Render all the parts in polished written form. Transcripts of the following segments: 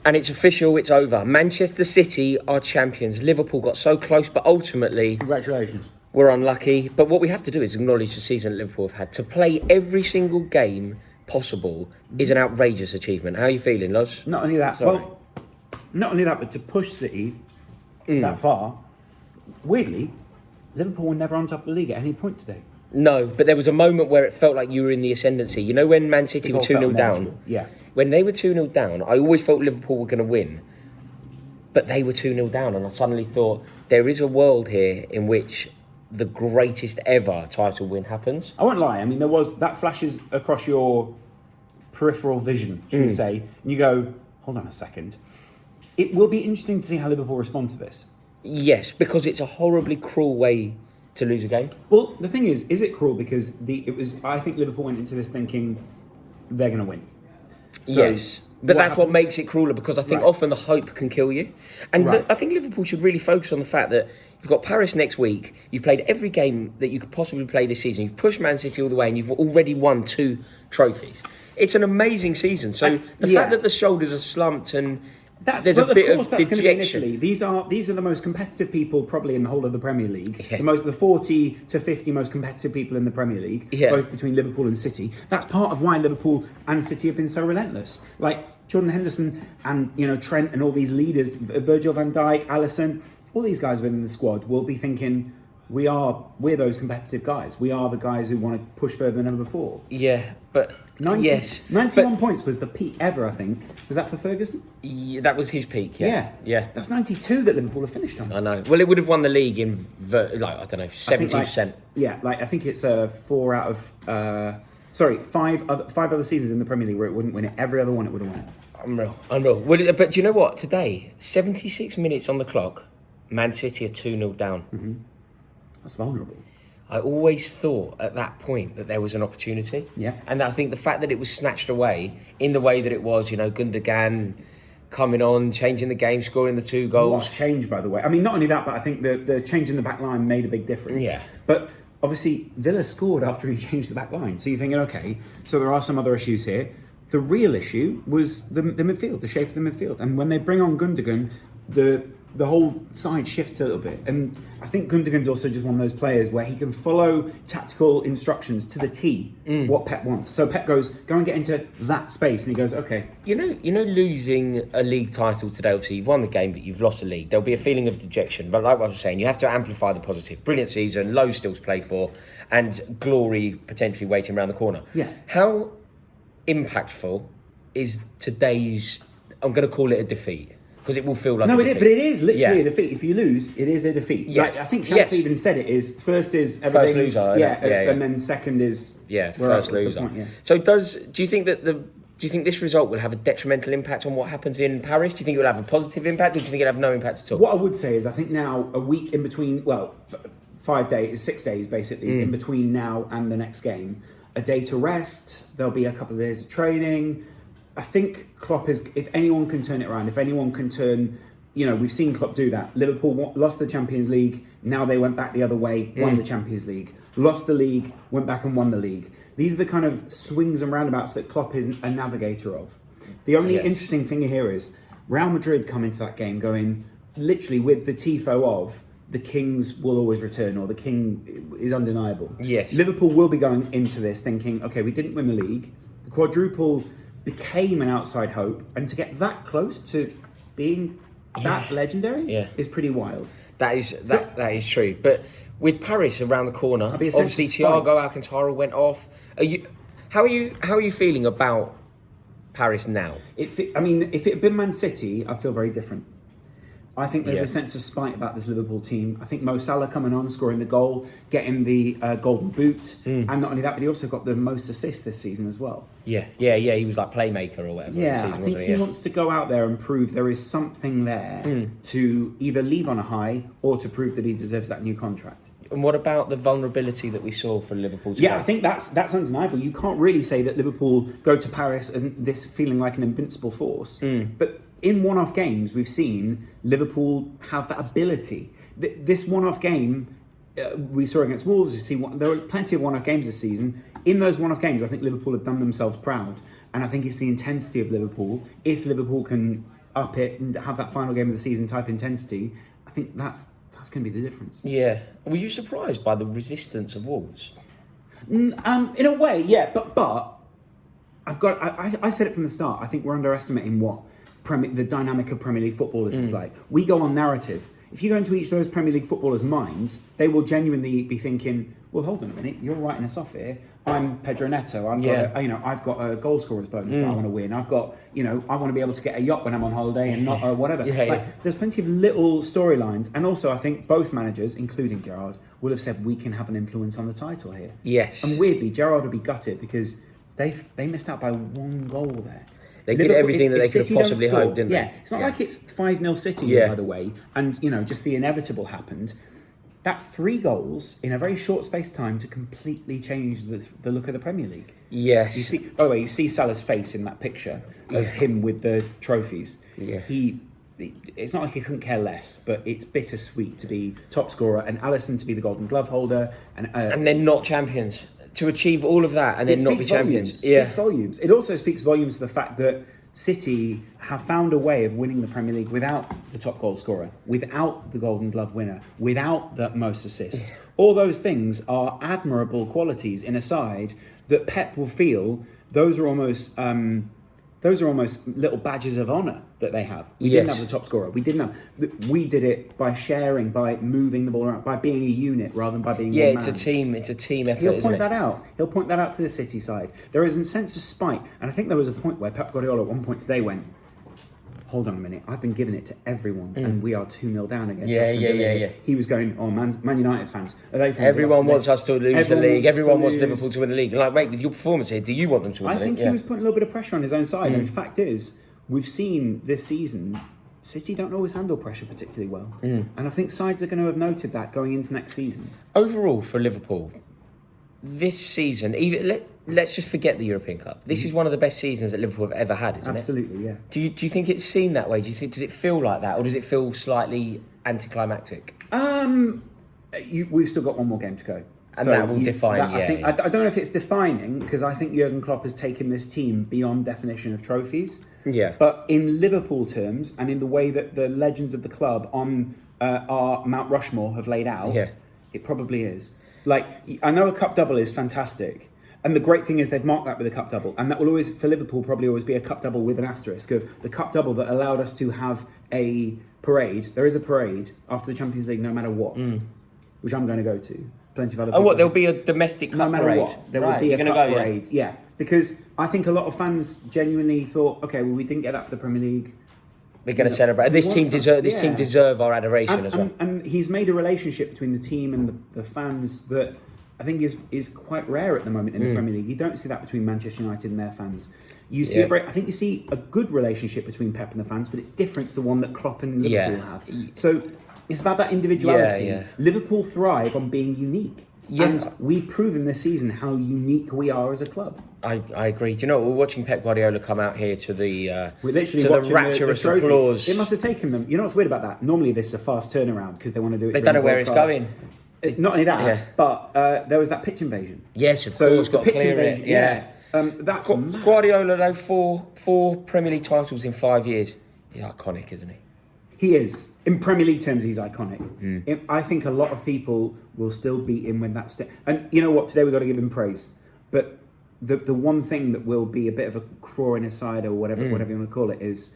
And it's official, it's over. Manchester City are champions. Liverpool got so close, but ultimately... Congratulations. We're unlucky. But what we have to do is acknowledge the season that Liverpool have had. To play every single game possible is an outrageous achievement. How are you feeling, Loz? Not only that, but to push City that far, weirdly, Liverpool were never on top of the league at any point today. No, but there was a moment where it felt like you were in the ascendancy. You know when Man City were 2-0 down? Yeah. When they were 2-0 down, I always felt Liverpool were going to win. But they were 2-0 down, and I suddenly thought, there is a world here in which the greatest ever title win happens. I won't lie, I mean, that flashes across your peripheral vision, should we say, and you go, hold on a second. It will be interesting to see how Liverpool respond to this. Yes, because it's a horribly cruel way to lose a game. Well, the thing is it cruel? Because I think Liverpool went into this thinking they're going to win. So yes, but that's what makes it crueler, because I think often the hope can kill you. And I think Liverpool should really focus on the fact that you've got Paris next week, you've played every game that you could possibly play this season, you've pushed Man City all the way, and you've already won 2 trophies. It's an amazing season. So the fact that the shoulders are slumped and there's a bit of dejection. These are the most competitive people probably in the whole of the Premier League. Yeah. The 40 to 50 most competitive people in the Premier League, both between Liverpool and City. That's part of why Liverpool and City have been so relentless. Like Jordan Henderson and Trent and all these leaders, Virgil van Dijk, Alisson, all these guys within the squad will be thinking, we're those competitive guys. We are the guys who want to push further than ever before. Yeah, but 91 points was the peak ever, I think. Was that for Ferguson? Yeah, that was his peak, yeah. That's 92 that Liverpool have finisch on. I know. Well, it would have won the league in, 70%. I think it's 4 out of... 5 other seasons in the Premier League where it wouldn't win it. Every other one it would have won it. Unreal. Well, but do you know what? Today, 76 minutes on the clock, Man City are 2-0 down. Mm-hmm. That's vulnerable. I always thought at that point that there was an opportunity. Yeah. And I think the fact that it was snatched away in the way that it was, Gundogan coming on, changing the game, scoring the 2 goals. What a change, by the way. I mean, not only that, but I think the change in the back line made a big difference. Yeah. But obviously, Villa scored after he changed the back line. So you're thinking, okay, so there are some other issues here. The real issue was the midfield, the shape of the midfield. And when they bring on Gundogan, the whole side shifts a little bit. And I think Gundogan's also just one of those players where he can follow tactical instructions to the T, what Pep wants. So Pep goes, go and get into that space. And he goes, okay. You know, losing a league title today, obviously you've won the game, but you've lost the league. There'll be a feeling of dejection. But like what I was saying, you have to amplify the positive. Brilliant season, loads still to play for, and glory potentially waiting around the corner. Yeah. How impactful is today's, I'm going to call it a defeat, because it will feel like a defeat. But it is literally a defeat. If you lose, it is a defeat. Yeah. Like, I think Shankly even said it is, first is everything. First loser. And then second is... first loser. Point, So do you think that do you think this result will have a detrimental impact on what happens in Paris? Do you think it will have a positive impact, or do you think it'll have no impact at all? What I would say is I think now a week in between, 5 days, 6 days basically, in between now and the next game, a day to rest, there'll be a couple of days of training. I think Klopp is, if anyone can turn it around, if anyone can turn, we've seen Klopp do that. Liverpool lost the Champions League, now they went back the other way, won the Champions League. Lost the league, went back and won the league. These are the kind of swings and roundabouts that Klopp is a navigator of. The only interesting thing here is Real Madrid come into that game going, literally with the tifo of, the Kings will always return, or the King is undeniable. Yes. Liverpool will be going into this thinking, okay, we didn't win the league. The quadruple became an outside hope, and to get that close to being that legendary is pretty wild. That is true. But with Paris around the corner, obviously Thiago Alcantara went off. How are you feeling about Paris now? If it had been Man City, I feel very different. I think there's a sense of spite about this Liverpool team. I think Mo Salah coming on, scoring the goal, getting the golden boot, and not only that, but he also got the most assists this season as well. Yeah. He was like playmaker or whatever. Yeah, I think he wants to go out there and prove there is something there to either leave on a high or to prove that he deserves that new contract. And what about the vulnerability that we saw from Liverpool today? Yeah, I think that's undeniable. You can't really say that Liverpool go to Paris as this feeling like an invincible force. But in one-off games, we've seen Liverpool have that ability. This one-off game we saw against Wolves, there were plenty of one-off games this season. In those one-off games, I think Liverpool have done themselves proud. And I think it's the intensity of Liverpool. If Liverpool can up it and have that final game of the season type intensity, I think that's going to be the difference. Yeah. Were you surprised by the resistance of Wolves? In a way, yeah, but I said it from the start. I think we're underestimating what the dynamic of Premier League footballers is like. We go on narrative. If you go into each of those Premier League footballers' minds, they will genuinely be thinking, well, hold on a minute, you're writing us off here. I'm Pedro Neto. I've got a goal scorer's bonus that I want to win. I've got, I want to be able to get a yacht when I'm on holiday and not whatever. There's plenty of little storylines. And also, I think both managers, including Gerrard, will have said we can have an influence on the title here. Yes. And weirdly, Gerrard will be gutted because they missed out by one goal there. They did everything that they could have possibly hoped, didn't they? Yeah, it's not like it's 5-0 City, by the way, and just the inevitable happened. That's 3 goals in a very short space of time to completely change the look of the Premier League. Yes. By the way, you see Salah's face in that picture of him with the trophies. Yeah. It's not like he couldn't care less, but it's bittersweet to be top scorer and Alisson to be the Golden Glove holder and then not champions. To achieve all of that and then not be champions. It speaks volumes. It also speaks volumes to the fact that City have found a way of winning the Premier League without the top goal scorer, without the Golden Glove winner, without the most assists. All those things are admirable qualities in a side that Pep will feel those are almost little badges of honour that they have. We didn't have the top scorer. We did it by sharing, by moving the ball around, by being a unit rather than by being one man. It's a team effort. He'll point that out. He'll point that out to the City side. There is a sense of spite, and I think there was a point where Pep Guardiola at one point today went, hold on a minute, I've been giving it to everyone and we are 2-0 down against Aston Villa. Yeah. He was going, Man United fans, are they fans? Everyone wants us to lose the league. Everyone wants Liverpool to win the league. And mate, with your performance here, do you want them to win the league? I think he was putting a little bit of pressure on his own side. And the fact is, we've seen this season, City don't always handle pressure particularly well. And I think sides are going to have noted that going into next season. Overall, for Liverpool, this season, let's just forget the European Cup. This is one of the best seasons that Liverpool have ever had, isn't it? Absolutely, yeah. Do you think it's seen that way? Does it feel like that, or does it feel slightly anticlimactic? We've still got one more game to go. And that will define, I don't know if it's defining, because I think Jurgen Klopp has taken this team beyond definition of trophies. Yeah. But in Liverpool terms, and in the way that the legends of the club on our Mount Rushmore have laid out, it probably is. Like, I know a cup double is fantastic. And the great thing is they've marked that with a cup double. And that will always, for Liverpool, probably always be a cup double with an asterisk of the cup double that allowed us to have a parade. There is a parade after the Champions League, no matter what, which I'm going to go to. Plenty of other people. Oh, what? There'll be a domestic cup parade? No matter what. There will be a cup parade. Yeah. Because I think a lot of fans genuinely thought, okay, well, we didn't get that for the Premier League. We're going to celebrate. This team deserve our adoration as well. And he's made a relationship between the team and the fans that I think is quite rare at the moment in the Premier League. You don't see that between Manchester United and their fans. You see I think you see a good relationship between Pep and the fans, but it's different to the one that Klopp and Liverpool have. So it's about that individuality. Liverpool thrive on being unique. And we've proven this season how unique we are as a club. I agree. Do you know, we're watching Pep Guardiola come out here to the rapturous the applause. It must have taken them. You know what's weird about that? Normally this is a fast turnaround because they want to do it. They don't know where it's going. Not only that, but there was that pitch invasion. Yes, of course. Got to clear it. That's Guardiola, though, four Premier League titles in 5 years. He's iconic, isn't he? He is. In Premier League terms, he's iconic. I think a lot of people will still beat him when that's... And you know what? Today we've got to give him praise. But the one thing that will be a bit of a craw in his side or whatever you want to call it is...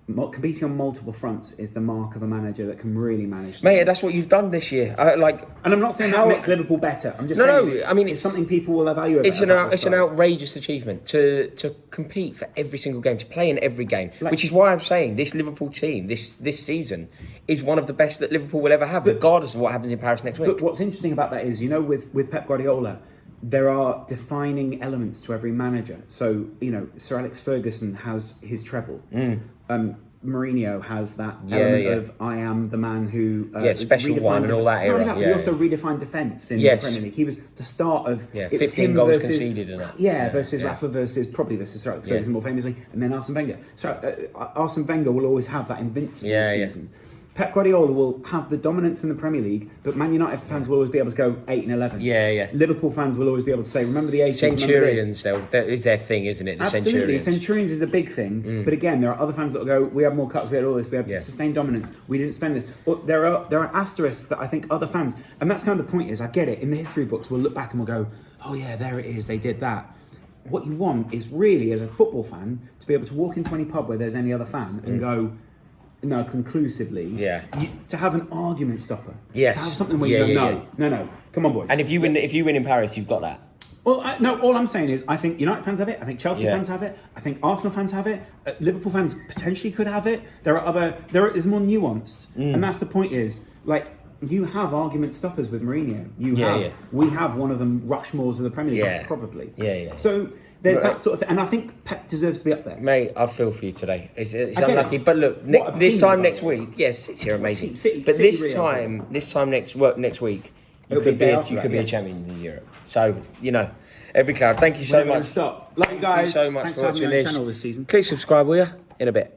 Competing on multiple fronts is the mark of a manager that can really manage. Mate, that's what you've done this year. And I'm not saying that makes Liverpool better. I'm just saying it's something people will evaluate. It's an outrageous achievement to compete for every single game, to play in every game. Which is why I'm saying this Liverpool team this season is one of the best that Liverpool will ever have, regardless of what happens in Paris next week. But what's interesting about that is, with Pep Guardiola, there are defining elements to every manager. So, Sir Alex Ferguson has his treble. Mourinho has that element of I am the man who special one and all that era. He also redefined defence in the Premier League. He was the start of 15 goals conceded in that. Versus Rafa versus Sir Alex Ferguson more famously, and then Arsene Wenger. So Arsene Wenger will always have that invincible season. Pep Guardiola will have the dominance in the Premier League, but Man United fans will always be able to go 8 and 11. Yeah. Liverpool fans will always be able to say, remember the 80s, Centurions, that is their thing, isn't it? The Absolutely, Centurions. Centurions is a big thing, but again, there are other fans that will go, we have more cups, we had all this, we have sustained dominance, we didn't spend this. Or there are asterisks that I think other fans, and that's kind of the point is, I get it, in the history books, we'll look back and we'll go, oh yeah, there it is, they did that. What you want is really, as a football fan, to be able to walk into any pub where there's any other fan and go, no, conclusively. To have an argument stopper. Yes. To have something where you go, no, come on, boys. And if you win in Paris, you've got that. Well, no, all I'm saying is I think United fans have it, I think Chelsea fans have it, I think Arsenal fans have it, Liverpool fans potentially could have it. There's more nuanced. And that's the point is, like, you have argument stoppers with Mourinho. We have one of them Rushmores of the Premier League, probably. So there's that sort of thing, and I think Pep deserves to be up there. Mate, I feel for you today. It's unlucky, but look, this time next week, City are amazing. But this time next week, you could be a champion in Europe. So every cloud. Thank you so much. Stop. Love you guys. Thank you so much Thanks for for having watching me on this. the channel this season. Please subscribe, will you? In a bit.